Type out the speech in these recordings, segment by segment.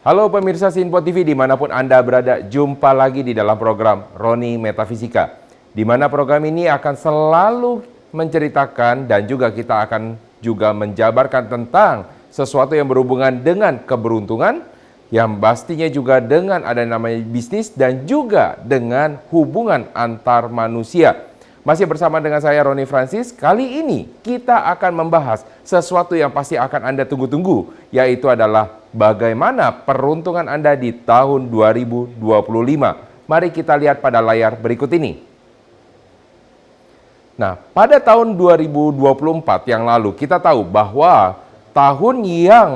Halo pemirsa Sinpo TV dimanapun Anda berada, jumpa lagi di dalam program Roni Metafisika. Di mana program ini akan selalu menceritakan dan juga kita akan juga menjabarkan tentang sesuatu yang berhubungan dengan keberuntungan, yang pastinya juga dengan ada namanya bisnis dan juga dengan hubungan antar manusia. Masih bersama dengan saya Roni Francis. Kali ini kita akan membahas sesuatu yang pasti akan Anda tunggu-tunggu, yaitu adalah bagaimana peruntungan Anda di tahun 2025. Mari kita lihat pada layar berikut ini. Nah, pada tahun 2024 yang lalu kita tahu bahwa tahun yang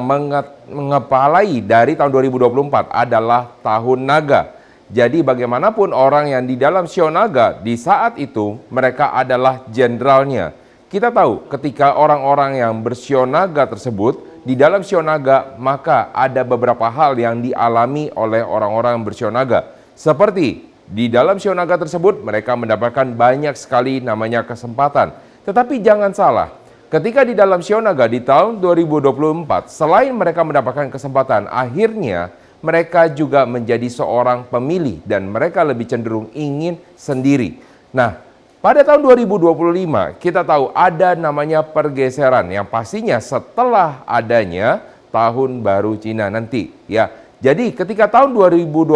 mengepalai dari tahun 2024 adalah tahun naga. Jadi bagaimanapun orang yang di dalam Shio Naga di saat itu mereka adalah jenderalnya. Kita tahu ketika orang-orang yang bershio naga tersebut di dalam Shio Naga, maka ada beberapa hal yang dialami oleh orang-orang yang bershio naga. Seperti di dalam Shio Naga tersebut mereka mendapatkan banyak sekali namanya kesempatan. Tetapi jangan salah, ketika di dalam Shio Naga di tahun 2024, selain mereka mendapatkan kesempatan, akhirnya mereka juga menjadi seorang pemilih dan mereka lebih cenderung ingin sendiri. Nah, pada tahun 2025 kita tahu ada namanya pergeseran yang pastinya setelah adanya tahun baru Cina nanti ya. Jadi ketika tahun 2025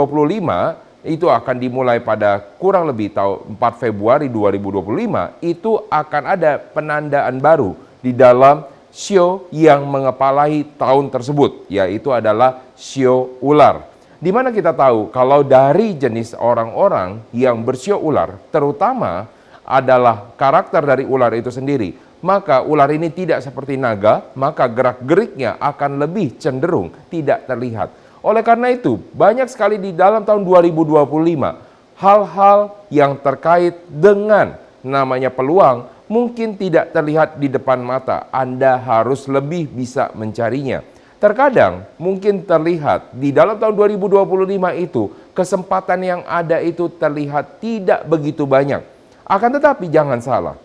itu akan dimulai pada kurang lebih tahun 4 Februari 2025 itu akan ada penandaan baru di dalam Shio yang mengepalai tahun tersebut, yaitu adalah Shio ular. Di mana kita tahu kalau dari jenis orang-orang yang bershio ular, terutama adalah karakter dari ular itu sendiri, maka ular ini tidak seperti naga, maka gerak-geriknya akan lebih cenderung tidak terlihat. Oleh karena itu, banyak sekali di dalam tahun 2025 hal-hal yang terkait dengan namanya peluang mungkin tidak terlihat di depan mata. Anda harus lebih bisa mencarinya. Terkadang mungkin terlihat di dalam tahun 2025 itu kesempatan yang ada itu terlihat tidak begitu banyak. Akan tetapi jangan salah,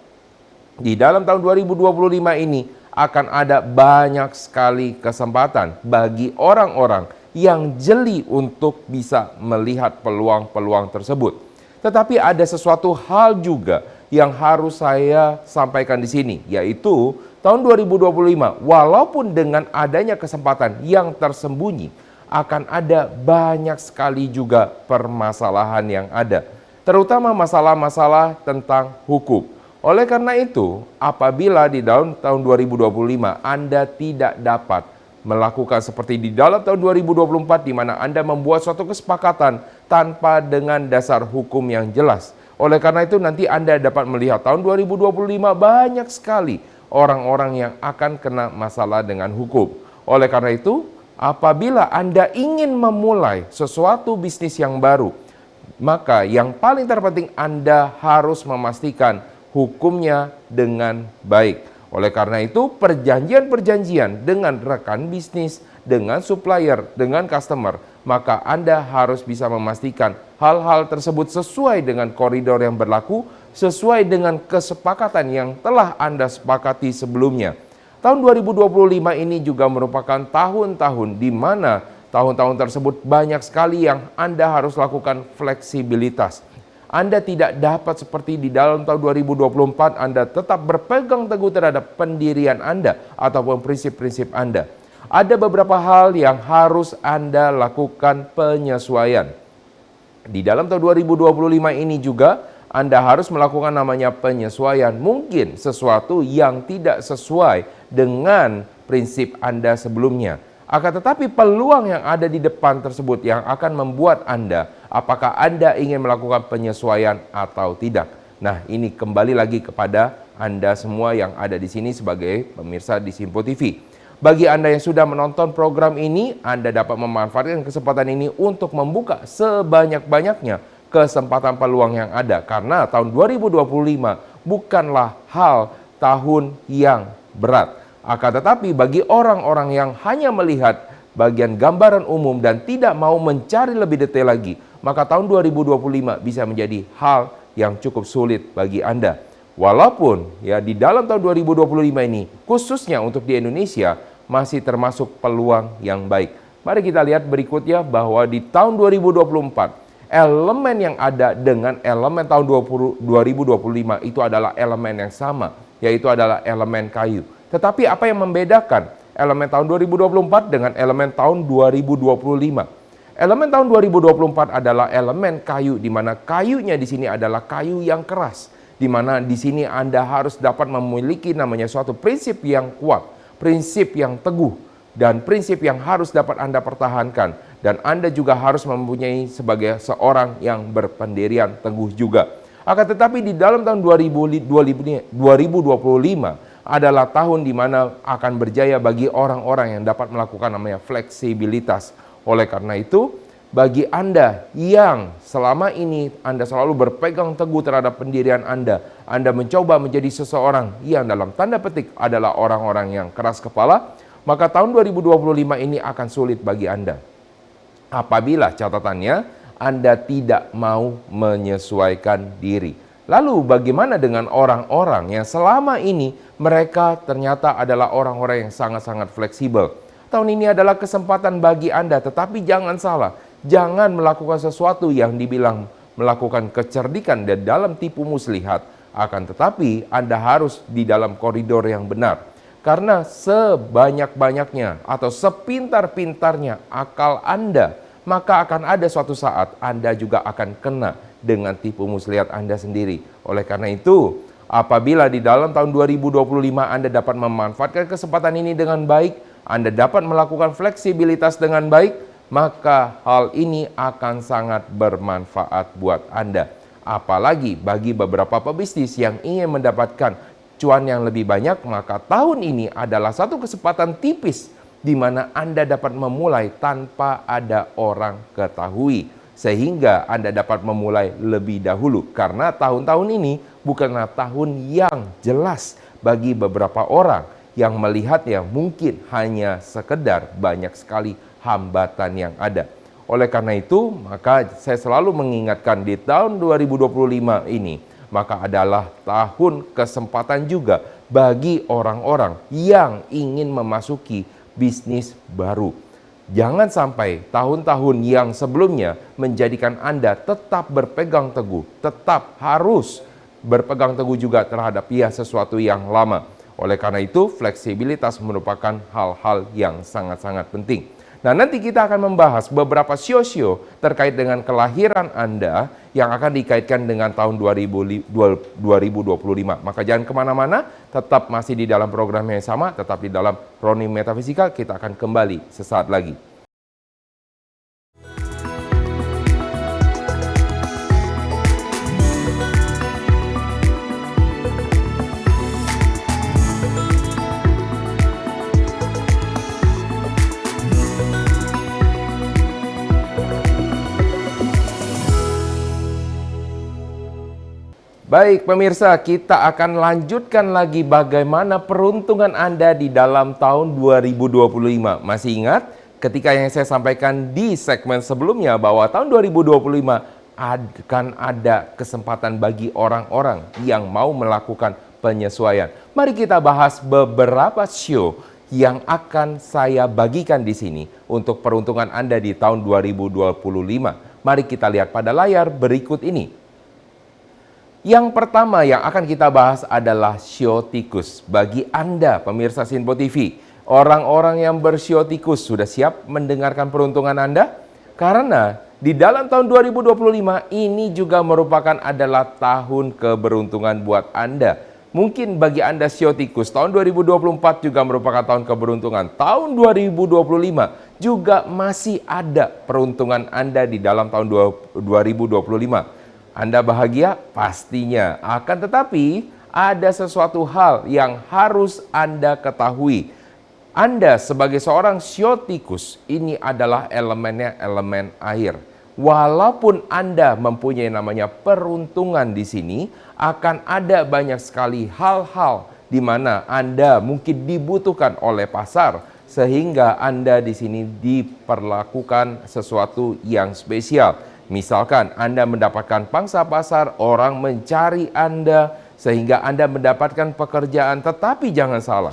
di dalam tahun 2025 ini akan ada banyak sekali kesempatan bagi orang-orang yang jeli untuk bisa melihat peluang-peluang tersebut. Tetapi ada sesuatu hal juga yang harus saya sampaikan di sini, yaitu tahun 2025 walaupun dengan adanya kesempatan yang tersembunyi, akan ada banyak sekali juga permasalahan yang ada, terutama masalah-masalah tentang hukum. Oleh karena itu, apabila di dalam tahun 2025 Anda tidak dapat melakukan seperti di dalam tahun 2024 di mana Anda membuat suatu kesepakatan tanpa dengan dasar hukum yang jelas. Oleh karena itu nanti Anda dapat melihat tahun 2025 banyak sekali orang-orang yang akan kena masalah dengan hukum. Oleh karena itu, apabila Anda ingin memulai sesuatu bisnis yang baru, maka yang paling terpenting Anda harus memastikan hukumnya dengan baik. Oleh karena itu, perjanjian-perjanjian dengan rekan bisnis, dengan supplier, dengan customer, maka Anda harus bisa memastikan hal-hal tersebut sesuai dengan koridor yang berlaku, sesuai dengan kesepakatan yang telah Anda sepakati sebelumnya. Tahun 2025 ini juga merupakan tahun-tahun di mana tahun-tahun tersebut banyak sekali yang Anda harus lakukan fleksibilitas. Anda tidak dapat seperti di dalam tahun 2024 Anda tetap berpegang teguh terhadap pendirian Anda ataupun prinsip-prinsip Anda. Ada beberapa hal yang harus Anda lakukan penyesuaian. Di dalam tahun 2025 ini juga Anda harus melakukan namanya penyesuaian. Mungkin sesuatu yang tidak sesuai dengan prinsip Anda sebelumnya. Akan tetapi peluang yang ada di depan tersebut yang akan membuat Anda, apakah Anda ingin melakukan penyesuaian atau tidak. Nah, ini kembali lagi kepada Anda semua yang ada di sini sebagai pemirsa di Sinpo TV. Bagi Anda yang sudah menonton program ini, Anda dapat memanfaatkan kesempatan ini untuk membuka sebanyak-banyaknya kesempatan peluang yang ada. Karena tahun 2025 bukanlah hal tahun yang berat. Akan tetapi bagi orang-orang yang hanya melihat bagian gambaran umum dan tidak mau mencari lebih detail lagi, maka tahun 2025 bisa menjadi hal yang cukup sulit bagi Anda. Walaupun ya di dalam tahun 2025 ini, khususnya untuk di Indonesia, masih termasuk peluang yang baik. Mari kita lihat berikutnya bahwa di tahun 2024, elemen yang ada dengan elemen tahun 2025 itu adalah elemen yang sama, yaitu adalah elemen kayu. Tetapi apa yang membedakan elemen tahun 2024 dengan elemen tahun 2025? Elemen tahun 2024 adalah elemen kayu, di mana kayunya di sini adalah kayu yang keras, di mana di sini Anda harus dapat memiliki namanya suatu prinsip yang kuat, prinsip yang teguh, dan prinsip yang harus dapat Anda pertahankan. Dan Anda juga harus mempunyai sebagai seorang yang berpendirian teguh juga. Akan tetapi di dalam tahun 2025 adalah tahun di mana akan berjaya bagi orang-orang yang dapat melakukan namanya fleksibilitas. Oleh karena itu, bagi Anda yang selama ini Anda selalu berpegang teguh terhadap pendirian Anda mencoba menjadi seseorang yang dalam tanda petik adalah orang-orang yang keras kepala, maka tahun 2025 ini akan sulit bagi Anda. Apabila catatannya Anda tidak mau menyesuaikan diri. Lalu bagaimana dengan orang-orang yang selama ini mereka ternyata adalah orang-orang yang sangat-sangat fleksibel? Tahun ini adalah kesempatan bagi Anda, tetapi jangan salah. Jangan melakukan sesuatu yang dibilang melakukan kecerdikan dan dalam tipu muslihat. Akan tetapi Anda harus di dalam koridor yang benar. Karena sebanyak-banyaknya atau sepintar-pintarnya akal Anda, maka akan ada suatu saat Anda juga akan kena dengan tipu muslihat Anda sendiri. Oleh karena itu, apabila di dalam tahun 2025 Anda dapat memanfaatkan kesempatan ini dengan baik, Anda dapat melakukan fleksibilitas dengan baik, maka hal ini akan sangat bermanfaat buat Anda. Apalagi bagi beberapa pebisnis yang ingin mendapatkan cuan yang lebih banyak, maka tahun ini adalah satu kesempatan tipis di mana Anda dapat memulai tanpa ada orang ketahui. Sehingga Anda dapat memulai lebih dahulu. Karena tahun-tahun ini bukanlah tahun yang jelas bagi beberapa orang yang melihatnya mungkin hanya sekedar banyak sekali hambatan yang ada. Oleh karena itu, maka saya selalu mengingatkan di tahun 2025 ini, maka adalah tahun kesempatan juga bagi orang-orang yang ingin memasuki bisnis baru. Jangan sampai tahun-tahun yang sebelumnya menjadikan Anda tetap berpegang teguh, tetap harus berpegang teguh juga terhadap sesuatu yang lama. Oleh karena itu, fleksibilitas merupakan hal-hal yang sangat-sangat penting. Nah, nanti kita akan membahas beberapa sio-sio terkait dengan kelahiran Anda yang akan dikaitkan dengan tahun 2025. Maka jangan kemana-mana, tetap masih di dalam program yang sama, tetap di dalam Roni Metafisika. Kita akan kembali sesaat lagi. Baik pemirsa, kita akan lanjutkan lagi bagaimana peruntungan Anda di dalam tahun 2025. Masih ingat ketika yang saya sampaikan di segmen sebelumnya bahwa tahun 2025 akan ada kesempatan bagi orang-orang yang mau melakukan penyesuaian. Mari kita bahas beberapa show yang akan saya bagikan di sini untuk peruntungan Anda di tahun 2025. Mari kita lihat pada layar berikut ini. Yang pertama yang akan kita bahas adalah sio tikus. Bagi Anda pemirsa Sinpo TV, orang-orang yang bersio tikus sudah siap mendengarkan peruntungan Anda? Karena di dalam tahun 2025 ini juga merupakan adalah tahun keberuntungan buat Anda. Mungkin bagi Anda sio tikus, tahun 2024 juga merupakan tahun keberuntungan. Tahun 2025 juga masih ada peruntungan Anda di dalam tahun 2025. Anda bahagia? Pastinya. Akan tetapi, ada sesuatu hal yang harus Anda ketahui. Anda sebagai seorang sio tikus, ini adalah elemennya elemen air. Walaupun Anda mempunyai namanya peruntungan di sini, akan ada banyak sekali hal-hal di mana Anda mungkin dibutuhkan oleh pasar, sehingga Anda di sini diperlakukan sesuatu yang spesial. Misalkan Anda mendapatkan pangsa pasar, orang mencari Anda sehingga Anda mendapatkan pekerjaan, tetapi jangan salah.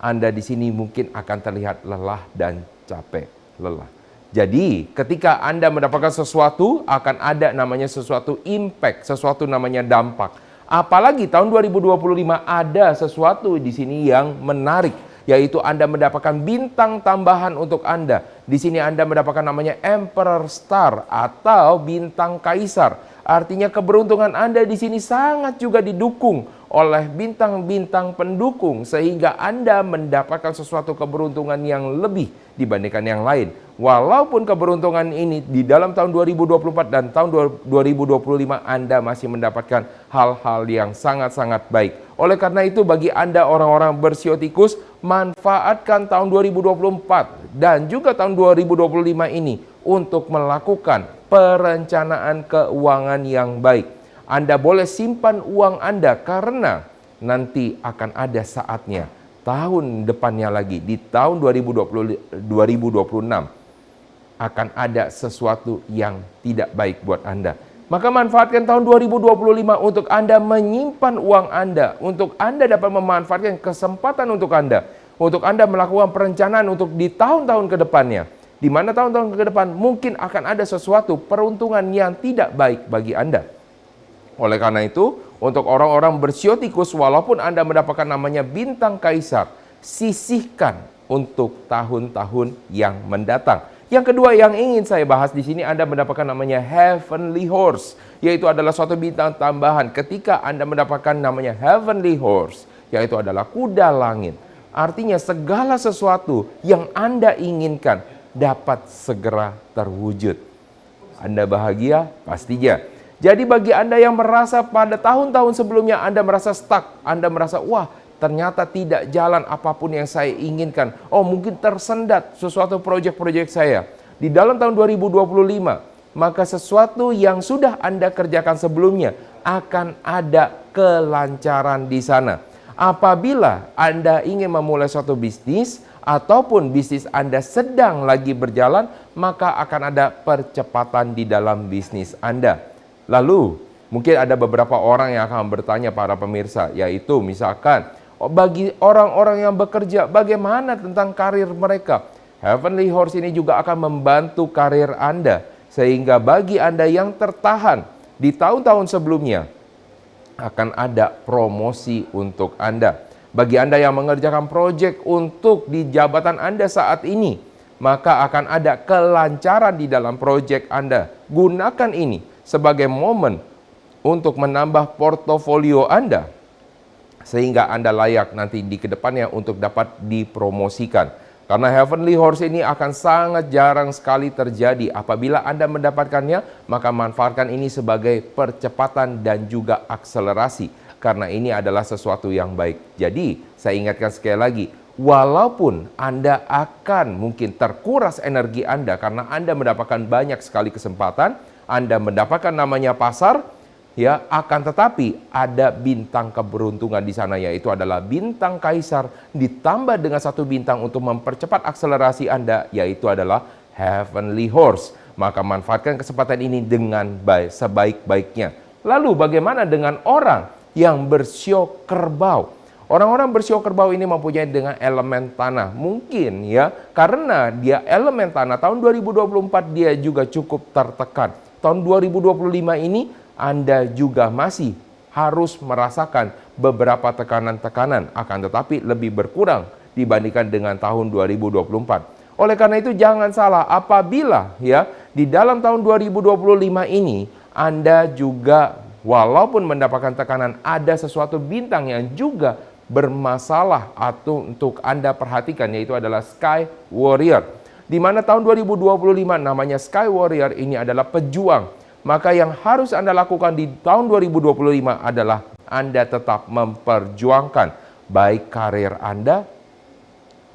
Anda di sini mungkin akan terlihat lelah dan capek. lelah. Jadi, ketika Anda mendapatkan sesuatu, akan ada namanya sesuatu impact, sesuatu namanya dampak. Apalagi tahun 2025 ada sesuatu di sini yang menarik, yaitu Anda mendapatkan bintang tambahan untuk Anda. Di sini Anda mendapatkan namanya Emperor Star atau bintang kaisar. Artinya keberuntungan Anda di sini sangat juga didukung oleh bintang-bintang pendukung, sehingga Anda mendapatkan sesuatu keberuntungan yang lebih dibandingkan yang lain. Walaupun keberuntungan ini di dalam tahun 2024 dan tahun 2025 Anda masih mendapatkan hal-hal yang sangat-sangat baik. Oleh karena itu, bagi Anda orang-orang bersio tikus, manfaatkan tahun 2024 dan juga tahun 2025 ini untuk melakukan perencanaan keuangan yang baik. Anda boleh simpan uang Anda karena nanti akan ada saatnya tahun depannya lagi di tahun 2026 akan ada sesuatu yang tidak baik buat Anda. Maka manfaatkan tahun 2025 untuk Anda menyimpan uang Anda, untuk Anda dapat memanfaatkan kesempatan untuk Anda melakukan perencanaan untuk di tahun-tahun ke depannya. Di mana tahun-tahun ke depan mungkin akan ada sesuatu peruntungan yang tidak baik bagi Anda. Oleh karena itu, untuk orang-orang bersio tikus, walaupun Anda mendapatkan namanya bintang kaisar, sisihkan untuk tahun-tahun yang mendatang. Yang kedua yang ingin saya bahas di sini, Anda mendapatkan namanya Heavenly Horse, yaitu adalah suatu bintang tambahan ketika Anda mendapatkan namanya Heavenly Horse, yaitu adalah kuda langit. Artinya segala sesuatu yang Anda inginkan dapat segera terwujud. Anda bahagia? Pastinya. Jadi bagi Anda yang merasa pada tahun-tahun sebelumnya Anda merasa stuck, Anda merasa wah ternyata tidak jalan apapun yang saya inginkan. Oh mungkin tersendat sesuatu proyek-proyek saya. Di dalam tahun 2025, maka sesuatu yang sudah Anda kerjakan sebelumnya akan ada kelancaran di sana. Apabila Anda ingin memulai suatu bisnis ataupun bisnis Anda sedang lagi berjalan, maka akan ada percepatan di dalam bisnis Anda. Lalu, mungkin ada beberapa orang yang akan bertanya para pemirsa, yaitu misalkan, bagi orang-orang yang bekerja, bagaimana tentang karir mereka? Heavenly Horse ini juga akan membantu karir Anda, sehingga bagi Anda yang tertahan di tahun-tahun sebelumnya, akan ada promosi untuk Anda. Bagi Anda yang mengerjakan proyek untuk di jabatan Anda saat ini, maka akan ada kelancaran di dalam proyek Anda. Gunakan ini sebagai momen untuk menambah portofolio Anda, sehingga Anda layak nanti di kedepannya untuk dapat dipromosikan. Karena Heavenly Horse ini akan sangat jarang sekali terjadi. Apabila Anda mendapatkannya, maka manfaatkan ini sebagai percepatan dan juga akselerasi. Karena ini adalah sesuatu yang baik. Jadi, saya ingatkan sekali lagi, walaupun Anda akan mungkin terkuras energi Anda karena Anda mendapatkan banyak sekali kesempatan, Anda mendapatkan namanya pasar, ya, akan tetapi ada bintang keberuntungan di sana, yaitu adalah bintang kaisar ditambah dengan satu bintang untuk mempercepat akselerasi Anda, yaitu adalah Heavenly Horse. Maka manfaatkan kesempatan ini dengan sebaik-baiknya. Lalu bagaimana dengan orang yang bersio kerbau? Orang-orang bersio kerbau ini mempunyai dengan elemen tanah. Mungkin ya, karena dia elemen tanah, tahun 2024 dia juga cukup tertekan. Tahun 2025 ini Anda juga masih harus merasakan beberapa tekanan-tekanan, akan tetapi lebih berkurang dibandingkan dengan tahun 2024. Oleh karena itu jangan salah, apabila ya di dalam tahun 2025 ini Anda juga walaupun mendapatkan tekanan, ada sesuatu bintang yang juga bermasalah atau untuk Anda perhatikan, yaitu adalah Sky Warrior. Di mana tahun 2025 namanya Sky Warrior ini adalah pejuang. Maka yang harus Anda lakukan di tahun 2025 adalah Anda tetap memperjuangkan baik karir Anda,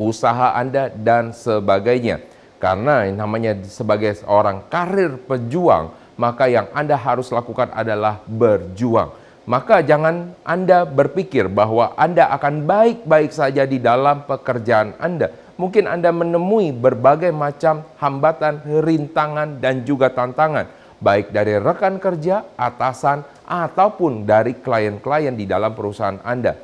usaha Anda, dan sebagainya. Karena yang namanya sebagai seorang karir pejuang, maka yang Anda harus lakukan adalah berjuang. Maka jangan Anda berpikir bahwa Anda akan baik-baik saja di dalam pekerjaan Anda. Mungkin Anda menemui berbagai macam hambatan, rintangan, dan juga tantangan. Baik dari rekan kerja, atasan, ataupun dari klien-klien di dalam perusahaan Anda.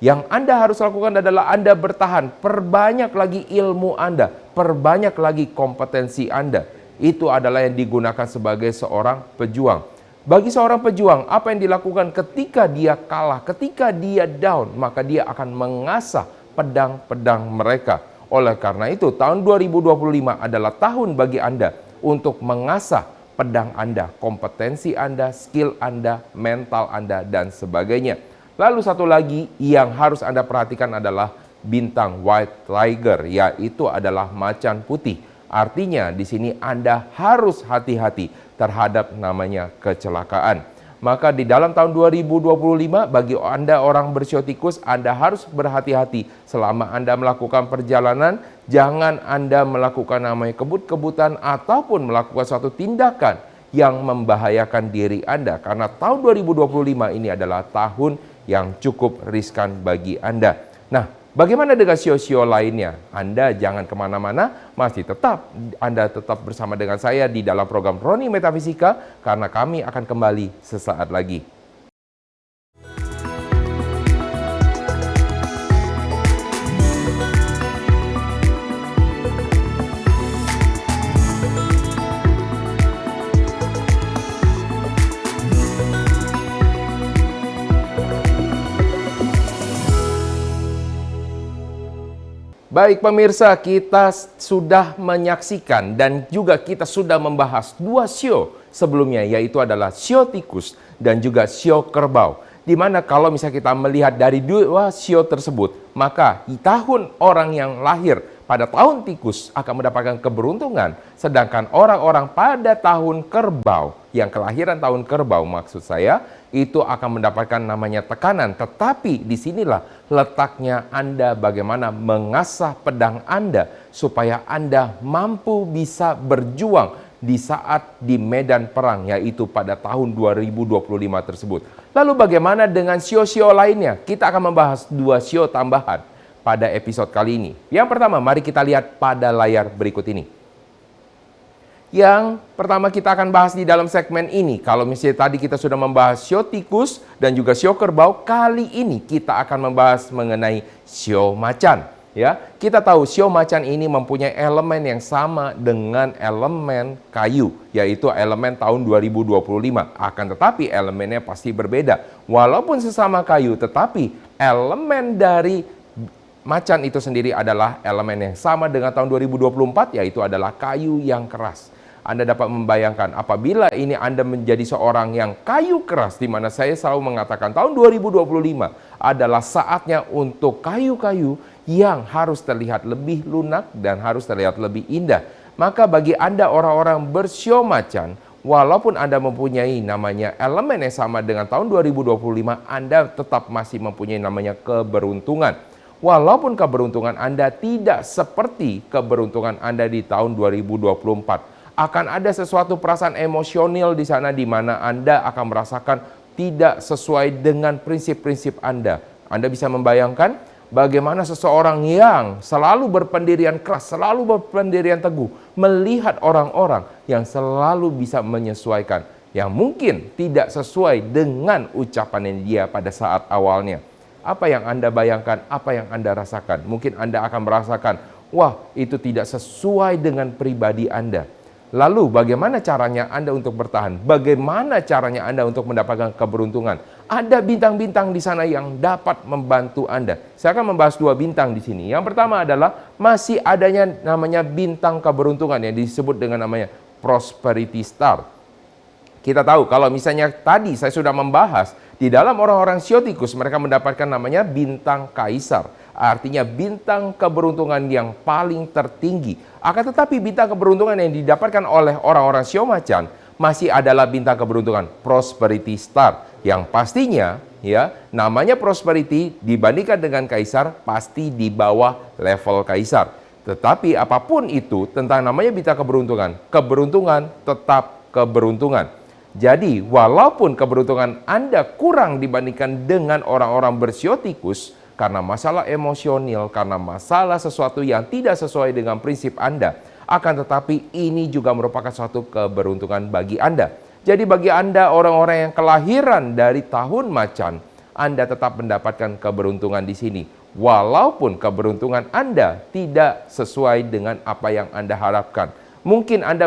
Yang Anda harus lakukan adalah Anda bertahan, perbanyak lagi ilmu Anda, perbanyak lagi kompetensi Anda. Itu adalah yang digunakan sebagai seorang pejuang. Bagi seorang pejuang, apa yang dilakukan ketika dia kalah, ketika dia down, maka dia akan mengasah pedang-pedang mereka. Oleh karena itu, tahun 2025 adalah tahun bagi Anda untuk mengasah pedang Anda, kompetensi Anda, skill Anda, mental Anda, dan sebagainya. Lalu satu lagi yang harus Anda perhatikan adalah bintang White Tiger, yaitu adalah macan putih. Artinya di sini Anda harus hati-hati terhadap namanya kecelakaan. Maka di dalam tahun 2025 bagi Anda orang bersio tikus, Anda harus berhati-hati selama Anda melakukan perjalanan. Jangan Anda melakukan namanya kebut-kebutan ataupun melakukan suatu tindakan yang membahayakan diri Anda. Karena tahun 2025 ini adalah tahun yang cukup riskan bagi Anda. Nah, bagaimana dengan sio-sio lainnya? Anda jangan kemana-mana, Anda tetap bersama dengan saya di dalam program Roni Metafisika, karena kami akan kembali sesaat lagi. Baik pemirsa, kita sudah menyaksikan dan juga kita sudah membahas dua sio sebelumnya, yaitu adalah sio tikus dan juga sio kerbau. Di mana kalau misalnya kita melihat dari dua sio tersebut, maka di tahun orang yang lahir pada tahun tikus akan mendapatkan keberuntungan, sedangkan orang-orang pada tahun kerbau, yang kelahiran tahun kerbau maksud saya, itu akan mendapatkan namanya tekanan. Tetapi disinilah letaknya Anda bagaimana mengasah pedang Anda supaya Anda mampu bisa berjuang di saat di medan perang, yaitu pada tahun 2025 tersebut. Lalu bagaimana dengan sio-sio lainnya? Kita akan membahas dua sio tambahan pada episode kali ini. Yang pertama, mari kita lihat pada layar berikut ini. Yang pertama kita akan bahas di dalam segmen ini, kalau misalnya tadi kita sudah membahas sio tikus dan juga sio kerbau, kali ini kita akan membahas mengenai sio macan. Ya, kita tahu sio macan ini mempunyai elemen yang sama dengan elemen kayu, yaitu elemen tahun 2025. Akan tetapi elemennya pasti berbeda. Walaupun sesama kayu, tetapi elemen dari macan itu sendiri adalah elemen yang sama dengan tahun 2024, yaitu adalah kayu yang keras. Anda dapat membayangkan apabila ini Anda menjadi seorang yang kayu keras, di mana saya selalu mengatakan tahun 2025 adalah saatnya untuk kayu-kayu yang harus terlihat lebih lunak dan harus terlihat lebih indah. Maka bagi Anda orang-orang bersio macan, walaupun Anda mempunyai namanya elemen yang sama dengan tahun 2025, Anda tetap masih mempunyai namanya keberuntungan. Walaupun keberuntungan Anda tidak seperti keberuntungan Anda di tahun 2024. Akan ada sesuatu perasaan emosional di sana di mana Anda akan merasakan tidak sesuai dengan prinsip-prinsip Anda. Anda bisa membayangkan bagaimana seseorang yang selalu berpendirian keras, selalu berpendirian teguh, melihat orang-orang yang selalu bisa menyesuaikan, yang mungkin tidak sesuai dengan ucapan dia pada saat awalnya. Apa yang Anda bayangkan, apa yang Anda rasakan? Mungkin Anda akan merasakan, wah itu tidak sesuai dengan pribadi Anda. Lalu bagaimana caranya Anda untuk bertahan? Bagaimana caranya Anda untuk mendapatkan keberuntungan? Ada bintang-bintang di sana yang dapat membantu Anda. Saya akan membahas dua bintang di sini. Yang pertama adalah masih adanya namanya bintang keberuntungan yang disebut dengan namanya Prosperity Star. Kita tahu kalau misalnya tadi saya sudah membahas di dalam orang-orang sio tikus mereka mendapatkan namanya bintang kaisar. Artinya bintang keberuntungan yang paling tertinggi. Akan tetapi bintang keberuntungan yang didapatkan oleh orang-orang sio macan masih adalah bintang keberuntungan Prosperity Star. Yang pastinya ya namanya Prosperity dibandingkan dengan kaisar pasti di bawah level kaisar. Tetapi apapun itu tentang namanya bintang keberuntungan, keberuntungan tetap keberuntungan. Jadi walaupun keberuntungan Anda kurang dibandingkan dengan orang-orang bersio tikus, karena masalah emosional, karena masalah sesuatu yang tidak sesuai dengan prinsip Anda. Akan tetapi ini juga merupakan suatu keberuntungan bagi Anda. Jadi bagi Anda orang-orang yang kelahiran dari tahun macan, Anda tetap mendapatkan keberuntungan di sini. Walaupun keberuntungan Anda tidak sesuai dengan apa yang Anda harapkan. Mungkin Anda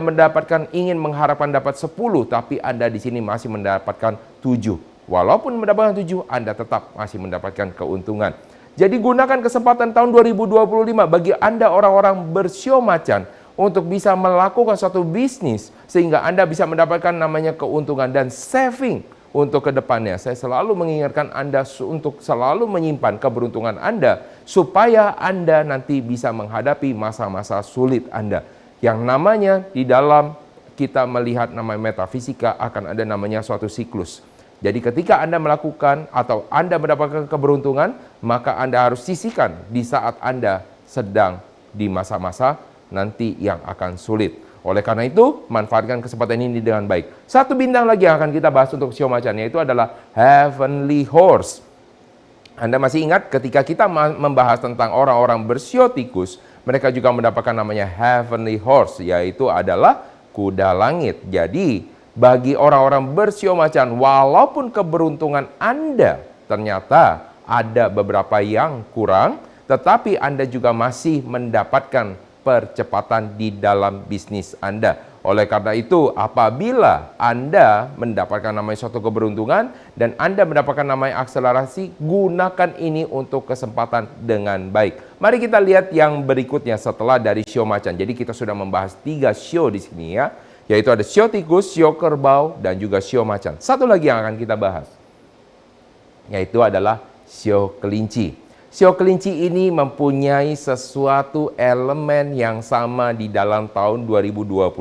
ingin mengharapkan dapat 10, tapi Anda di sini masih mendapatkan 7. Walaupun mendapatkan 7, Anda tetap masih mendapatkan keuntungan. Jadi gunakan kesempatan tahun 2025 bagi Anda orang-orang bersio macan untuk bisa melakukan suatu bisnis sehingga Anda bisa mendapatkan namanya keuntungan dan saving untuk kedepannya. Saya selalu mengingatkan Anda untuk selalu menyimpan keberuntungan Anda supaya Anda nanti bisa menghadapi masa-masa sulit Anda. Yang namanya di dalam kita melihat namanya metafisika akan ada namanya suatu siklus. Jadi ketika Anda melakukan atau Anda mendapatkan keberuntungan, maka Anda harus sisihkan di saat Anda sedang di masa-masa nanti yang akan sulit. Oleh karena itu, manfaatkan kesempatan ini dengan baik. Satu bintang lagi yang akan kita bahas untuk sio macan, yaitu adalah Heavenly Horse. Anda masih ingat ketika kita membahas tentang orang-orang bersio tikus, mereka juga mendapatkan namanya Heavenly Horse, yaitu adalah kuda langit. Jadi, bagi orang-orang bersio macan, walaupun keberuntungan Anda ternyata ada beberapa yang kurang, tetapi Anda juga masih mendapatkan percepatan di dalam bisnis Anda. Oleh karena itu, apabila Anda mendapatkan namanya suatu keberuntungan dan Anda mendapatkan namanya akselerasi, gunakan ini untuk kesempatan dengan baik. Mari kita lihat yang berikutnya setelah dari sio macan. Jadi kita sudah membahas 3 sio di sini ya. Yaitu ada sio tikus, sio kerbau, dan juga sio macan. Satu lagi yang akan kita bahas, yaitu adalah sio kelinci. Sio kelinci ini mempunyai sesuatu elemen yang sama di dalam tahun 2025,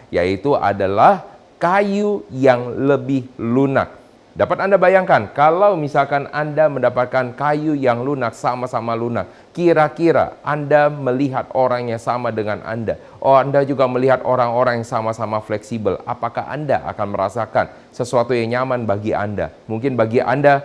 yaitu adalah kayu yang lebih lunak. Dapat Anda bayangkan, kalau misalkan Anda mendapatkan kayu yang lunak, sama-sama lunak, kira-kira Anda melihat orang yang sama dengan Anda. Oh, Anda juga melihat orang-orang yang sama-sama fleksibel. Apakah Anda akan merasakan sesuatu yang nyaman bagi Anda? Mungkin bagi Anda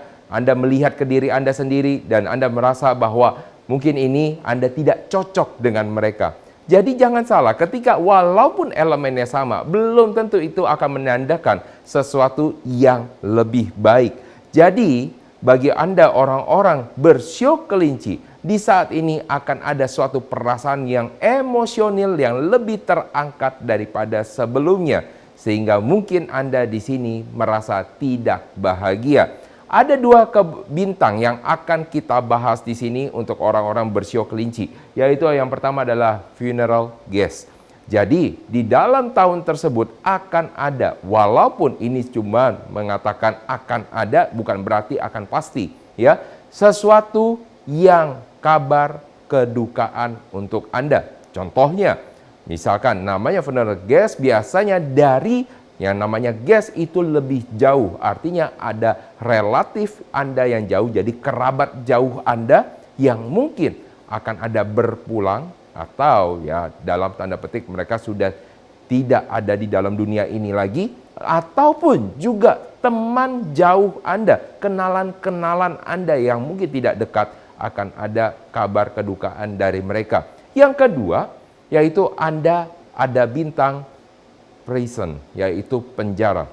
melihat ke diri Anda sendiri dan Anda merasa bahwa mungkin ini Anda tidak cocok dengan mereka. Jadi jangan salah, ketika walaupun elemennya sama, belum tentu itu akan menandakan sesuatu yang lebih baik. Jadi, bagi Anda orang-orang bersio kelinci, di saat ini akan ada suatu perasaan yang emosional yang lebih terangkat daripada sebelumnya. Sehingga mungkin Anda di sini merasa tidak bahagia. Ada 2 bintang yang akan kita bahas di sini untuk orang-orang bersio kelinci, yaitu yang pertama adalah funeral guest. Jadi, di dalam tahun tersebut akan ada, walaupun ini cuma mengatakan akan ada, bukan berarti akan pasti, ya. Sesuatu yang kabar kedukaan untuk Anda. Contohnya, misalkan namanya funeral guest biasanya dari yang namanya guest itu lebih jauh, artinya ada relatif Anda yang jauh, jadi kerabat jauh Anda yang mungkin akan ada berpulang atau ya dalam tanda petik mereka sudah tidak ada di dalam dunia ini lagi, ataupun juga teman jauh Anda, kenalan-kenalan Anda yang mungkin tidak dekat akan ada kabar kedukaan dari mereka. Yang kedua, yaitu Anda ada bintang prison, yaitu penjara.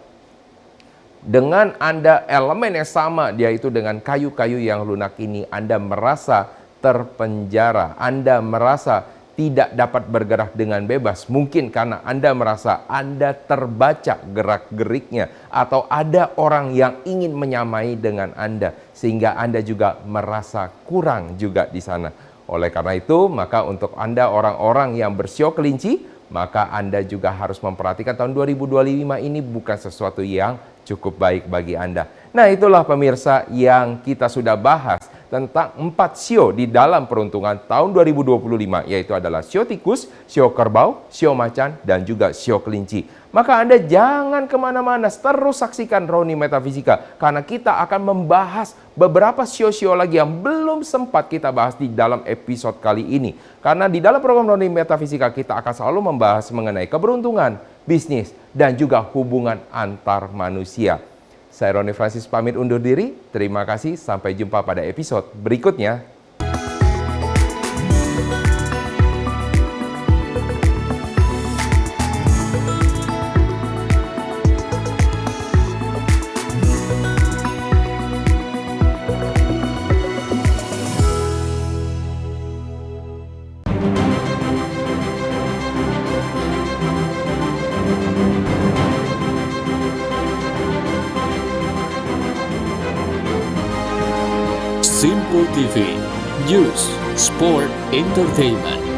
Dengan Anda elemen yang sama, yaitu dengan kayu-kayu yang lunak ini, Anda merasa terpenjara. Anda merasa tidak dapat bergerak dengan bebas. Mungkin karena Anda merasa Anda terbaca gerak-geriknya, atau ada orang yang ingin menyamai dengan Anda, sehingga Anda juga merasa kurang juga di sana. Oleh karena itu, maka untuk Anda orang-orang yang bersio kelinci, maka Anda juga harus memperhatikan tahun 2025 ini bukan sesuatu yang cukup baik bagi Anda. Nah, itulah pemirsa yang kita sudah bahas tentang 4 sio di dalam peruntungan tahun 2025, yaitu adalah sio tikus, sio kerbau, sio macan, dan juga sio kelinci. Maka Anda jangan kemana-mana, terus saksikan Roni Metafisika, karena kita akan membahas beberapa sio-sio lagi yang belum sempat kita bahas di dalam episode kali ini. Karena di dalam program Roni Metafisika kita akan selalu membahas mengenai keberuntungan, bisnis, dan juga hubungan antar manusia. Saya Roni Francis pamit undur diri. Terima kasih, sampai jumpa pada episode berikutnya. Simple TV, News, Sport, Entertainment.